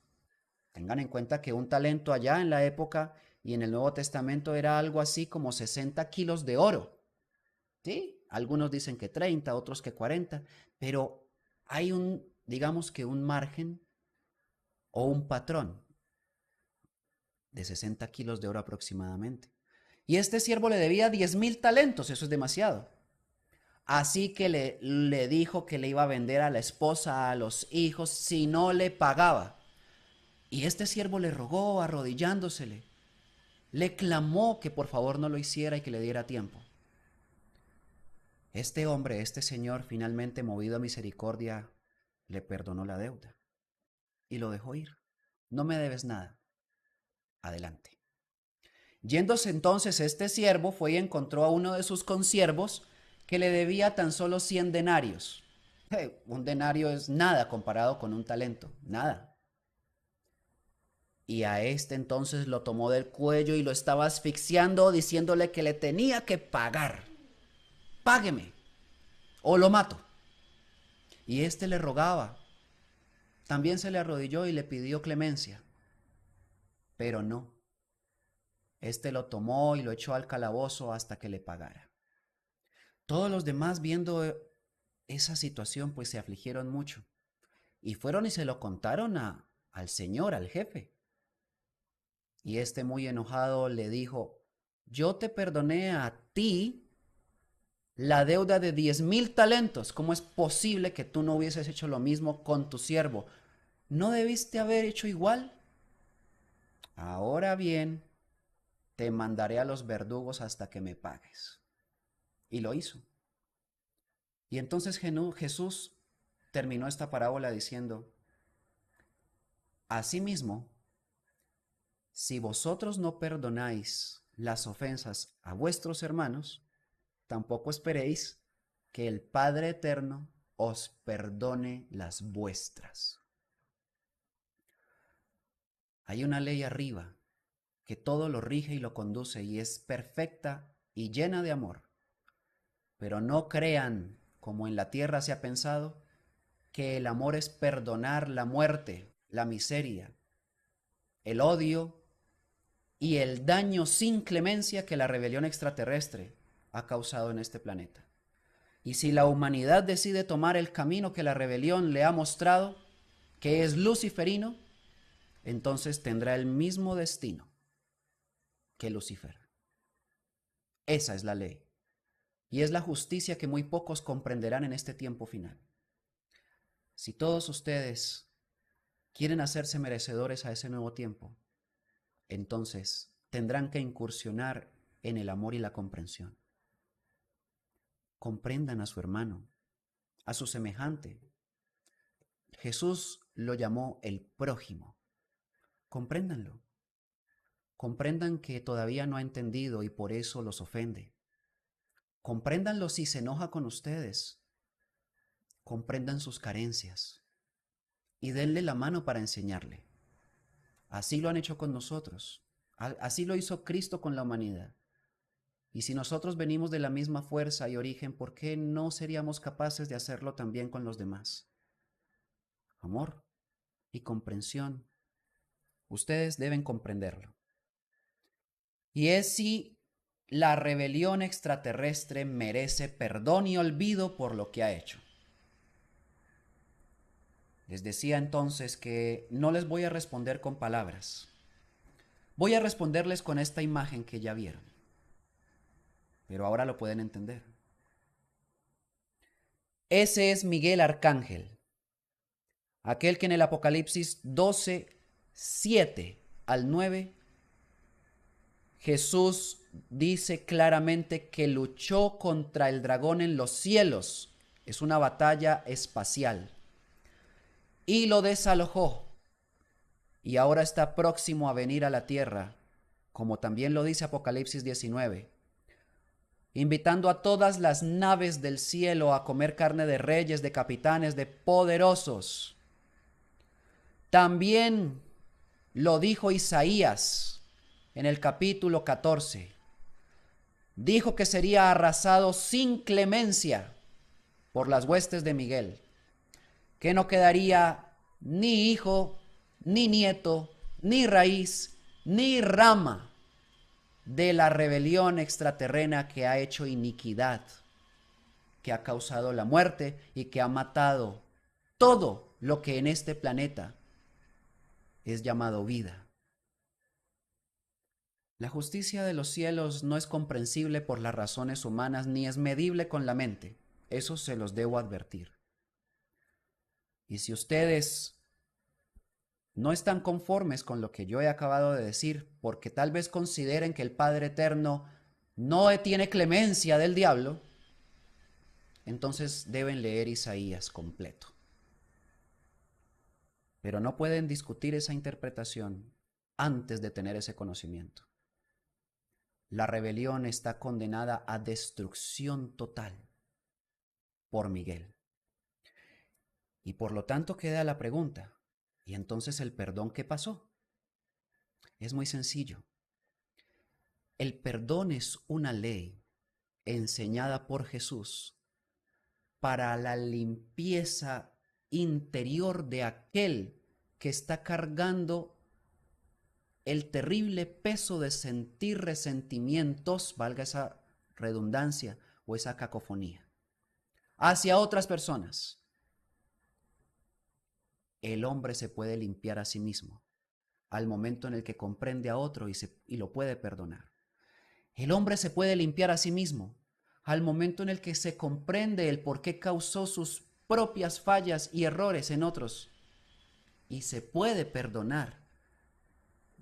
tengan en cuenta que un talento allá en la época y en el Nuevo Testamento era algo así como 60 kilos de oro. ¿Sí? Algunos dicen que 30, otros que 40, pero hay digamos que un margen o un patrón de 60 kilos de oro aproximadamente. Y este siervo le debía 10,000 talentos, eso es demasiado. Así que le dijo que le iba a vender a la esposa, a los hijos, si no le pagaba. Y este siervo le rogó, arrodillándosele, le clamó que por favor no lo hiciera y que le diera tiempo. Este hombre, este señor, finalmente movido a misericordia, le perdonó la deuda y lo dejó ir. No me debes nada. Adelante. Yéndose entonces este siervo fue y encontró a uno de sus consiervos que le debía tan solo 100 denarios. Un denario es nada comparado con un talento, nada. Y a este entonces lo tomó del cuello y lo estaba asfixiando diciéndole que le tenía que pagar. Págueme o lo mato. Y este le rogaba. También se le arrodilló y le pidió clemencia. Pero no. Este lo tomó y lo echó al calabozo hasta que le pagara. Todos los demás viendo esa situación pues se afligieron mucho y fueron y se lo contaron al señor, al jefe. Y este muy enojado le dijo, yo te perdoné a ti la deuda de 10,000 talentos. ¿Cómo es posible que tú no hubieses hecho lo mismo con tu siervo? ¿No debiste haber hecho igual? Ahora bien, te mandaré a los verdugos hasta que me pagues. Y lo hizo. Y entonces Jesús terminó esta parábola diciendo, asimismo, si vosotros no perdonáis las ofensas a vuestros hermanos, tampoco esperéis que el Padre Eterno os perdone las vuestras. Hay una ley arriba que todo lo rige y lo conduce y es perfecta y llena de amor. Pero no crean, como en la tierra se ha pensado, que el amor es perdonar la muerte, la miseria, el odio y el daño sin clemencia que la rebelión extraterrestre ha causado en este planeta. Y si la humanidad decide tomar el camino que la rebelión le ha mostrado, que es luciferino, entonces tendrá el mismo destino que Lucifer. Esa es la ley. Y es la justicia que muy pocos comprenderán en este tiempo final. Si todos ustedes quieren hacerse merecedores a ese nuevo tiempo, entonces tendrán que incursionar en el amor y la comprensión. Comprendan a su hermano, a su semejante. Jesús lo llamó el prójimo. Compréndanlo. Comprendan que todavía no ha entendido y por eso los ofende. Compréndanlo si se enoja con ustedes. Comprendan sus carencias y denle la mano para enseñarle. Así lo han hecho con nosotros. Así lo hizo Cristo con la humanidad. Y si nosotros venimos de la misma fuerza y origen, ¿por qué no seríamos capaces de hacerlo también con los demás? Amor y comprensión. Ustedes deben comprenderlo. Y es si la rebelión extraterrestre merece perdón y olvido por lo que ha hecho. Les decía entonces que no les voy a responder con palabras. Voy a responderles con esta imagen que ya vieron. Pero ahora lo pueden entender. Ese es Miguel Arcángel, aquel que en el Apocalipsis 12, 7 al 9, Jesús dice claramente que luchó contra el dragón en los cielos. Es una batalla espacial. Y lo desalojó. Y ahora está próximo a venir a la tierra, como también lo dice Apocalipsis 19, invitando a todas las naves del cielo a comer carne de reyes, de capitanes, de poderosos. También lo dijo Isaías en el capítulo 14. Dijo que sería arrasado sin clemencia por las huestes de Miguel, que no quedaría ni hijo, ni nieto, ni raíz, ni rama de la rebelión extraterrena que ha hecho iniquidad, que ha causado la muerte y que ha matado todo lo que en este planeta es llamado vida. La justicia de los cielos no es comprensible por las razones humanas ni es medible con la mente. Eso se los debo advertir. Y si ustedes no están conformes con lo que yo he acabado de decir, porque tal vez consideren que el Padre Eterno no tiene clemencia del diablo, entonces deben leer Isaías completo. Pero no pueden discutir esa interpretación antes de tener ese conocimiento. La rebelión está condenada a destrucción total por Miguel. Y por lo tanto queda la pregunta, ¿y entonces el perdón qué pasó? Es muy sencillo. El perdón es una ley enseñada por Jesús para la limpieza interior de aquel que está cargando el terrible peso de sentir resentimientos, valga esa redundancia o esa cacofonía, hacia otras personas. el hombre se puede limpiar a sí mismo al momento en el que comprende a otro y lo puede perdonar. El hombre se puede limpiar a sí mismo al momento en el que se comprende el por qué causó sus propias fallas y errores en otros y se puede perdonar.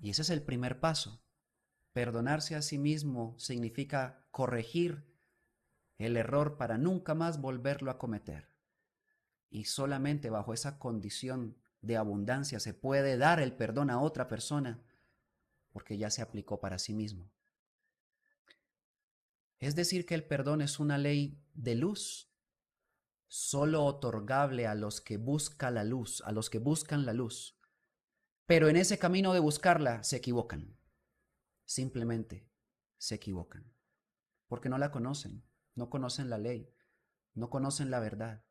Y ese es el primer paso. Perdonarse a sí mismo significa corregir el error para nunca más volverlo a cometer. Y solamente bajo esa condición de abundancia se puede dar el perdón a otra persona porque ya se aplicó para sí mismo. Es decir, que el perdón es una ley de luz, solo otorgable a los que buscan la luz, a los que buscan la luz. Pero en ese camino de buscarla se equivocan. Simplemente se equivocan. Porque no la conocen, no conocen la ley, no conocen la verdad.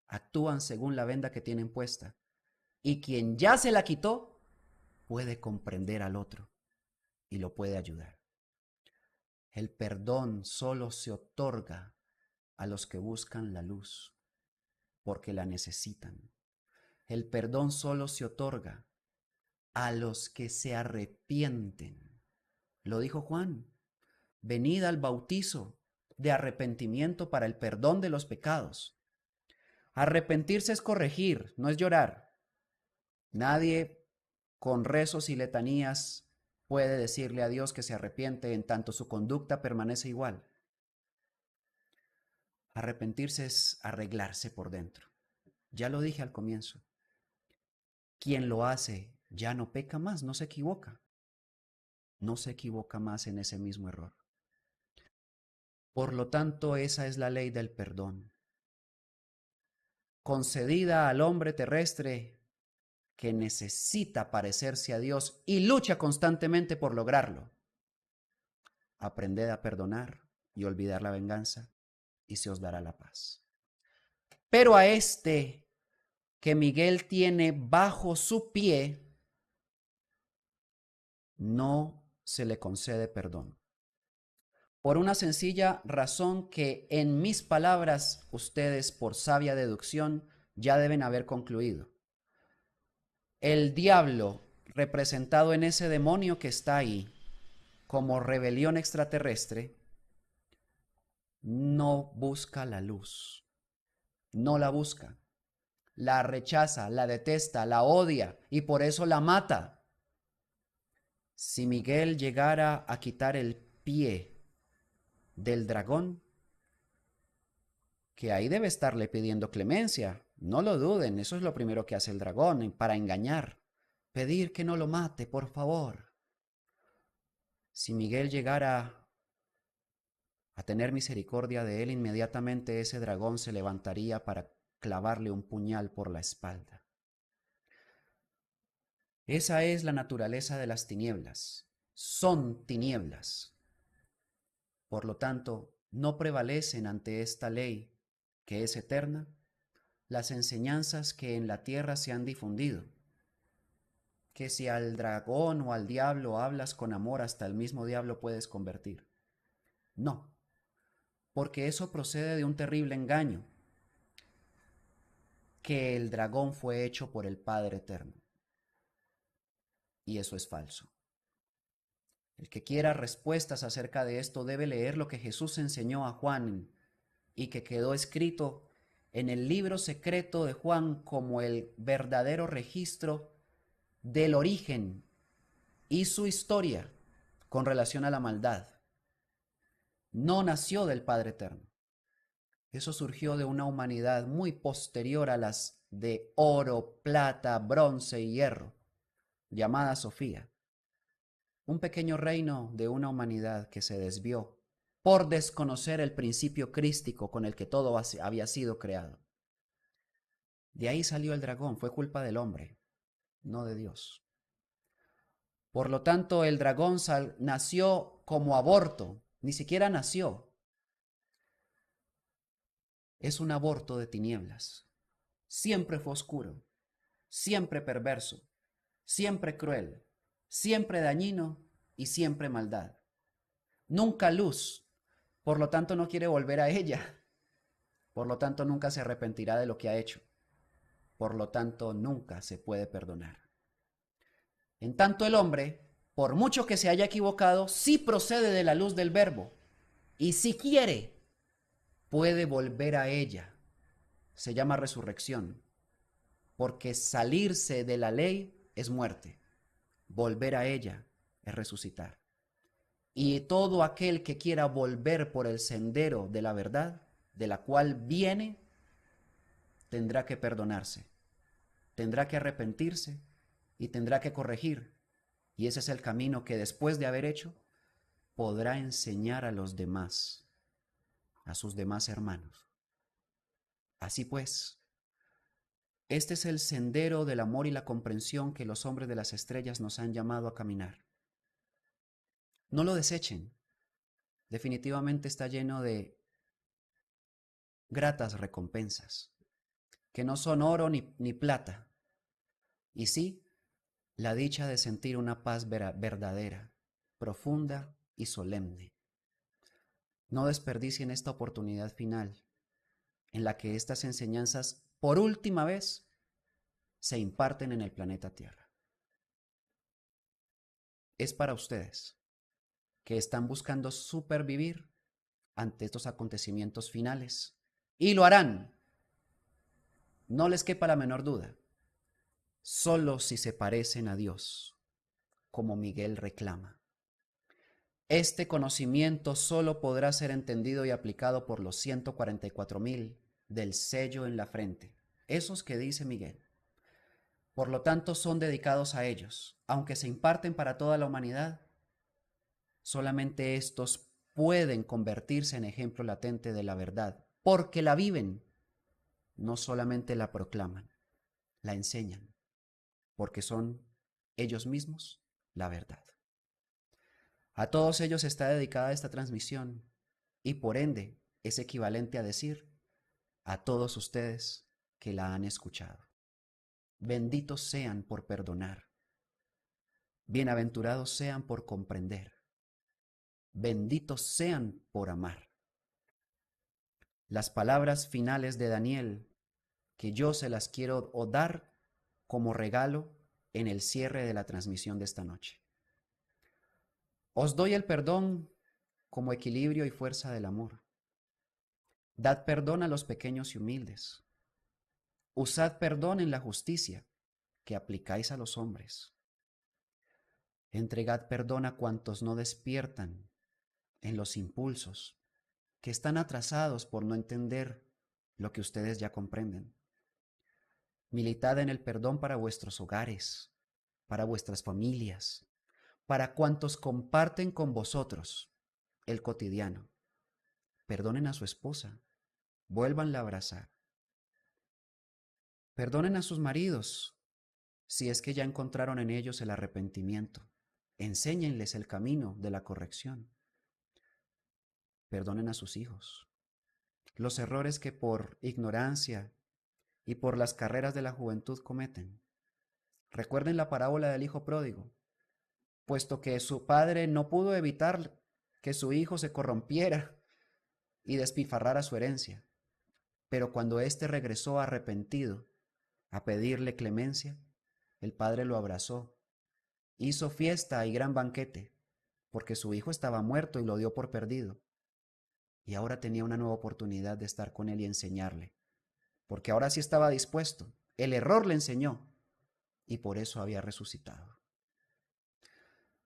Actúan según la venda que tienen puesta. Y quien ya se la quitó puede comprender al otro y lo puede ayudar. El perdón solo se otorga a los que buscan la luz, porque la necesitan. El perdón solo se otorga a los que se arrepienten. Lo dijo Juan, venid al bautizo de arrepentimiento para el perdón de los pecados. Arrepentirse es corregir, no es llorar. Nadie con rezos y letanías puede decirle a Dios que se arrepiente en tanto su conducta permanece igual. Arrepentirse es arreglarse por dentro. Ya lo dije al comienzo. Quien lo hace ya no peca más, no se equivoca. No se equivoca más en ese mismo error. Por lo tanto, esa es la ley del perdón, concedida al hombre terrestre que necesita parecerse a Dios y lucha constantemente por lograrlo. Aprended a perdonar y olvidar la venganza y se os dará la paz. Pero a este que Miguel tiene bajo su pie, no se le concede perdón. Por una sencilla razón que en mis palabras ustedes por sabia deducción ya deben haber concluido. El diablo, representado en ese demonio que está ahí como rebelión extraterrestre, no busca la luz, no la busca, la rechaza, la detesta, la odia y por eso la mata. Si Miguel llegara a quitar el pie del dragón, que ahí debe estarle pidiendo clemencia, no lo duden, eso es lo primero que hace el dragón para engañar, pedir que no lo mate, por favor. Si Miguel llegara a tener misericordia de él, inmediatamente ese dragón se levantaría para clavarle un puñal por la espalda. Esa es la naturaleza de las tinieblas. Son tinieblas. Por lo tanto, no prevalecen ante esta ley, que es eterna, las enseñanzas que en la tierra se han difundido. Que si al dragón o al diablo hablas con amor, hasta el mismo diablo puedes convertir. No, porque eso procede de un terrible engaño, que el dragón fue hecho por el Padre Eterno. Y eso es falso. El que quiera respuestas acerca de esto debe leer lo que Jesús enseñó a Juan y que quedó escrito en el libro secreto de Juan como el verdadero registro del origen y su historia con relación a la maldad. No nació del Padre Eterno. Eso surgió de una humanidad muy posterior a las de oro, plata, bronce y hierro, llamada Sofía. Un pequeño reino de una humanidad que se desvió por desconocer el principio crístico con el que todo había sido creado. De ahí salió el dragón, fue culpa del hombre, no de Dios. Por lo tanto, el dragón nació como aborto, ni siquiera nació. Es un aborto de tinieblas. Siempre fue oscuro, siempre perverso, siempre cruel, siempre dañino y siempre maldad. Nunca luz, por lo tanto no quiere volver a ella, por lo tanto nunca se arrepentirá de lo que ha hecho. por lo tanto nunca se puede perdonar. En tanto el hombre, por mucho que se haya equivocado, sí procede de la luz del verbo, y si quiere, puede volver a ella. Se llama resurrección, porque salirse de la ley es muerte, volver a ella es resucitar. Y todo aquel que quiera volver por el sendero de la verdad, de la cual viene, tendrá que perdonarse, tendrá que arrepentirse y tendrá que corregir. Y ese es el camino que después de haber hecho, podrá enseñar a los demás, a sus demás hermanos. Así pues, este es el sendero del amor y la comprensión que los hombres de las estrellas nos han llamado a caminar. No lo desechen. Definitivamente está lleno de gratas recompensas, que no son oro ni plata. Y sí, la dicha de sentir una paz verdadera, profunda y solemne. No desperdicien esta oportunidad final en la que estas enseñanzas por última vez se imparten en el planeta Tierra. Es para ustedes que están buscando supervivir ante estos acontecimientos finales. Y lo harán, no les quepa la menor duda, solo si se parecen a Dios, como Miguel reclama. Este conocimiento solo podrá ser entendido y aplicado por los 144,000 del sello en la frente, esos que dice Miguel. Por lo tanto, son dedicados a ellos. Aunque se imparten para toda la humanidad, solamente estos pueden convertirse en ejemplo latente de la verdad, porque la viven, no solamente la proclaman, la enseñan, porque son ellos mismos la verdad. A todos ellos está dedicada esta transmisión y por ende es equivalente a decir a todos ustedes que la han escuchado. Benditos sean por perdonar, bienaventurados sean por comprender, benditos sean por amar. Las palabras finales de Daniel, que yo se las quiero dar como regalo en el cierre de la transmisión de esta noche. Os doy el perdón como equilibrio y fuerza del amor. Dad perdón a los pequeños y humildes. Usad perdón en la justicia que aplicáis a los hombres. Entregad perdón a cuantos no despiertan en los impulsos, que están atrasados por no entender lo que ustedes ya comprenden. Militad en el perdón para vuestros hogares, para vuestras familias, para cuantos comparten con vosotros el cotidiano. Perdonen a su esposa, vuélvanla a abrazar. Perdonen a sus maridos, si es que ya encontraron en ellos el arrepentimiento. Enséñenles el camino de la corrección. Perdonen a sus hijos. Los errores que por ignorancia y por las carreras de la juventud cometen. Recuerden la parábola del hijo pródigo, puesto que su padre no pudo evitar que su hijo se corrompiera y despilfarrara su herencia. Pero cuando éste regresó arrepentido a pedirle clemencia, el padre lo abrazó, hizo fiesta y gran banquete, porque su hijo estaba muerto y lo dio por perdido. Y ahora tenía una nueva oportunidad de estar con él y enseñarle, porque ahora sí estaba dispuesto. El error le enseñó y por eso había resucitado.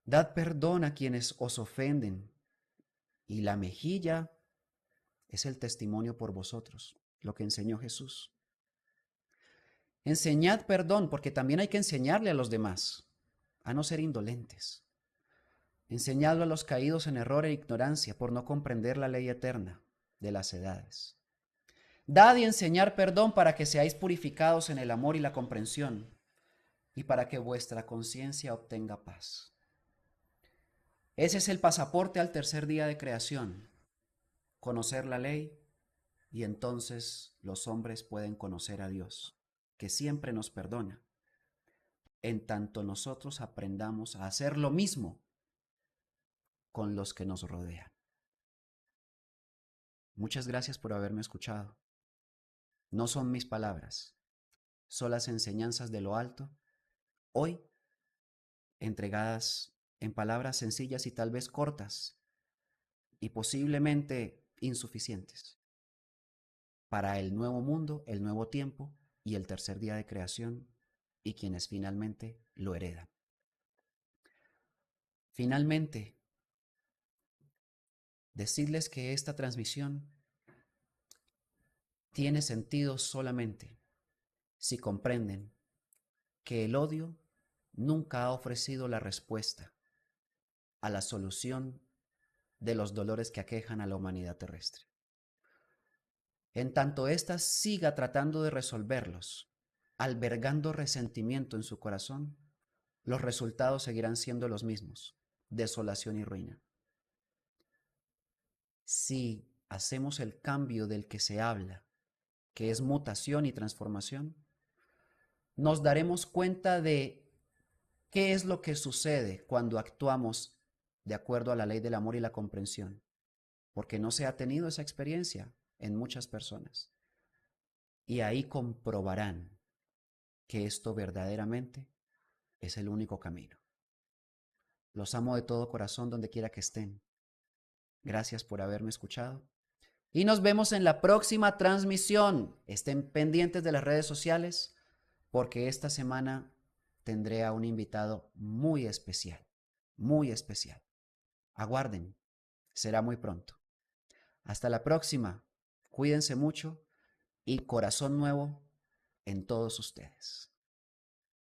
Dad perdón a quienes os ofenden, y la mejilla es el testimonio por vosotros, lo que enseñó Jesús. Enseñad perdón, porque también hay que enseñarle a los demás a no ser indolentes. Enseñadlo a los caídos en error e ignorancia por no comprender la ley eterna de las edades. Dad y enseñar perdón para que seáis purificados en el amor y la comprensión, y para que vuestra conciencia obtenga paz. Ese es el pasaporte al tercer día de creación, conocer la ley, y entonces los hombres pueden conocer a Dios, que siempre nos perdona, en tanto nosotros aprendamos a hacer lo mismo con los que nos rodean. Muchas gracias por haberme escuchado. No son mis palabras, solas enseñanzas de lo alto, hoy entregadas en palabras sencillas y tal vez cortas y posiblemente insuficientes para el nuevo mundo, el nuevo tiempo y el tercer día de creación y quienes finalmente lo heredan. Finalmente, decirles que esta transmisión tiene sentido solamente si comprenden que el odio nunca ha ofrecido la respuesta a la solución de los dolores que aquejan a la humanidad terrestre. En tanto ésta siga tratando de resolverlos, albergando resentimiento en su corazón, los resultados seguirán siendo los mismos: desolación y ruina. Si hacemos el cambio del que se habla, que es mutación y transformación, nos daremos cuenta de qué es lo que sucede cuando actuamos de acuerdo a la ley del amor y la comprensión, porque no se ha tenido esa experiencia en muchas personas. Y ahí comprobarán que esto verdaderamente es el único camino. Los amo de todo corazón donde quiera que estén. Gracias por haberme escuchado. Y nos vemos en la próxima transmisión. Estén pendientes de las redes sociales porque esta semana tendré a un invitado muy especial, muy especial. Aguarden, será muy pronto. Hasta la próxima. Cuídense mucho y corazón nuevo en todos ustedes.